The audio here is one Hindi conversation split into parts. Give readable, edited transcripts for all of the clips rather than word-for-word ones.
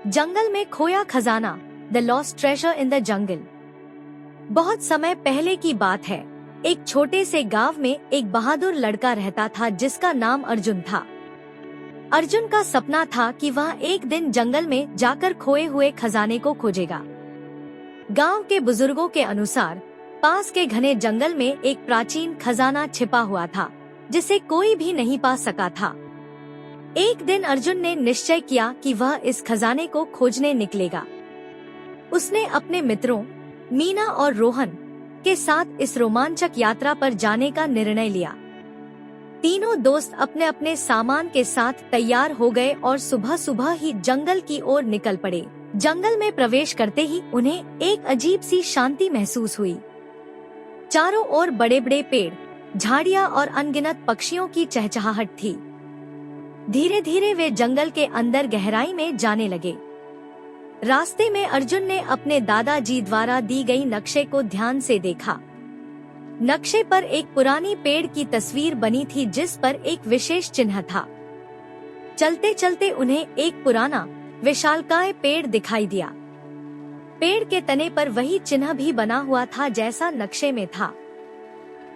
जंगल में खोया खजाना, the lost treasure in the jungle. बहुत समय पहले की बात है। एक छोटे से गांव में एक बहादुर लड़का रहता था जिसका नाम अर्जुन था। अर्जुन का सपना था कि वह एक दिन जंगल में जाकर खोए हुए खजाने को खोजेगा। गांव के बुजुर्गों के अनुसार पास के घने जंगल में एक प्राचीन खजाना छिपा हुआ था जिसे कोई भी नहीं पा सका था। एक दिन अर्जुन ने निश्चय किया कि वह इस खजाने को खोजने निकलेगा। उसने अपने मित्रों मीना और रोहन के साथ इस रोमांचक यात्रा पर जाने का निर्णय लिया। तीनों दोस्त अपने अपने सामान के साथ तैयार हो गए और सुबह सुबह ही जंगल की ओर निकल पड़े। जंगल में प्रवेश करते ही उन्हें एक अजीब सी शांति महसूस हुई। चारों ओर बड़े बड़े पेड़, झाड़ियां और अनगिनत पक्षियों की चहचहाहट थी। धीरे धीरे वे जंगल के अंदर गहराई में जाने लगे। रास्ते में अर्जुन ने अपने दादाजी द्वारा दी गई नक्शे को ध्यान से देखा। नक्शे पर एक पुरानी पेड़ की तस्वीर बनी थी जिस पर एक विशेष चिन्ह था। चलते चलते उन्हें एक पुराना विशालकाय पेड़ दिखाई दिया। पेड़ के तने पर वही चिन्ह भी बना हुआ था जैसा नक्शे में था।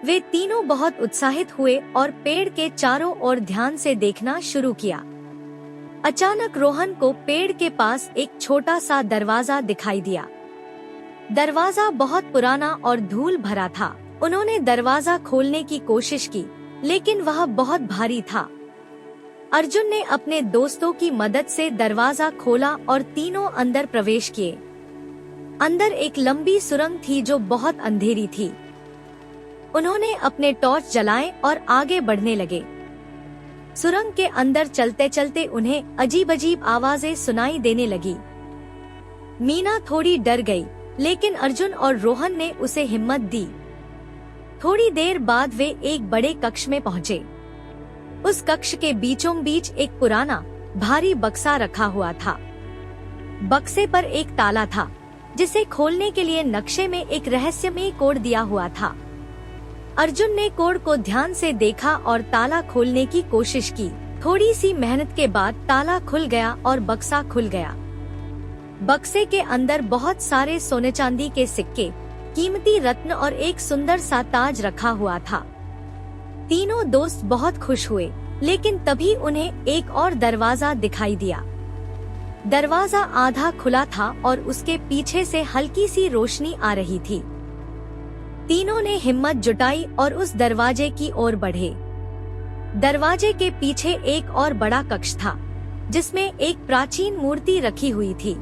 वे तीनों बहुत उत्साहित हुए और पेड़ के चारों ओर ध्यान से देखना शुरू किया। अचानक रोहन को पेड़ के पास एक छोटा सा दरवाजा दिखाई दिया। दरवाजा बहुत पुराना और धूल भरा था। उन्होंने दरवाजा खोलने की कोशिश की, लेकिन वह बहुत भारी था। अर्जुन ने अपने दोस्तों की मदद से दरवाजा खोला और तीनों अंदर प्रवेश किए। अंदर एक लंबी सुरंग थी जो बहुत अंधेरी थी। उन्होंने अपने टॉर्च जलाए और आगे बढ़ने लगे। सुरंग के अंदर चलते चलते उन्हें अजीब अजीब आवाजें सुनाई देने लगी। मीना थोड़ी डर गई, लेकिन अर्जुन और रोहन ने उसे हिम्मत दी। थोड़ी देर बाद वे एक बड़े कक्ष में पहुँचे। उस कक्ष के बीचों बीच एक पुराना भारी बक्सा रखा हुआ था। बक्से पर एक ताला था जिसे खोलने के लिए नक्शे में एक रहस्यमयी कोड दिया हुआ था। अर्जुन ने कोड को ध्यान से देखा और ताला खोलने की कोशिश की। थोड़ी सी मेहनत के बाद ताला खुल गया और बक्सा खुल गया। बक्से के अंदर बहुत सारे सोने चांदी के सिक्के, कीमती रत्न और एक सुंदर सा ताज रखा हुआ था। तीनों दोस्त बहुत खुश हुए, लेकिन तभी उन्हें एक और दरवाजा दिखाई दिया। दरवाजा आधा खुला था और उसके पीछे से हल्की सी रोशनी आ रही थी। तीनों ने हिम्मत जुटाई और उस दरवाजे की ओर बढ़े। दरवाजे के पीछे एक और बड़ा कक्ष था जिसमें एक प्राचीन मूर्ति रखी हुई थी।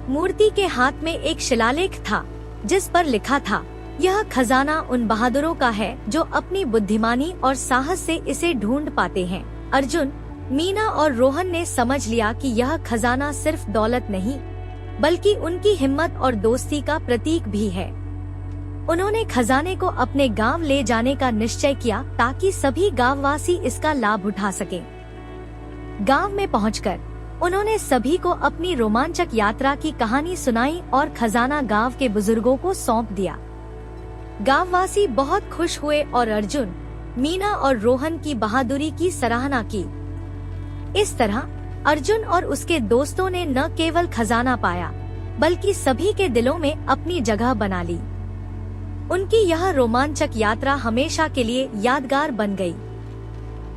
मूर्ति के हाथ में एक शिलालेख था जिस पर लिखा था, यह खजाना उन बहादुरों का है जो अपनी बुद्धिमानी और साहस से इसे ढूंढ पाते हैं। अर्जुन, मीना और रोहन ने समझ लिया कि यह खजाना सिर्फ दौलत नहीं, बल्कि उनकी हिम्मत और दोस्ती का प्रतीक भी है। उन्होंने खजाने को अपने गांव ले जाने का निश्चय किया ताकि सभी गांववासी इसका लाभ उठा सकें। गांव में पहुंचकर उन्होंने सभी को अपनी रोमांचक यात्रा की कहानी सुनाई और खजाना गांव के बुजुर्गों को सौंप दिया। गांववासी बहुत खुश हुए और अर्जुन, मीना और रोहन की बहादुरी की सराहना की। इस तरह अर्जुन और उसके दोस्तों ने न केवल खजाना पाया, बल्कि सभी के दिलों में अपनी जगह बना ली। उनकी यह रोमांचक यात्रा हमेशा के लिए यादगार बन गई।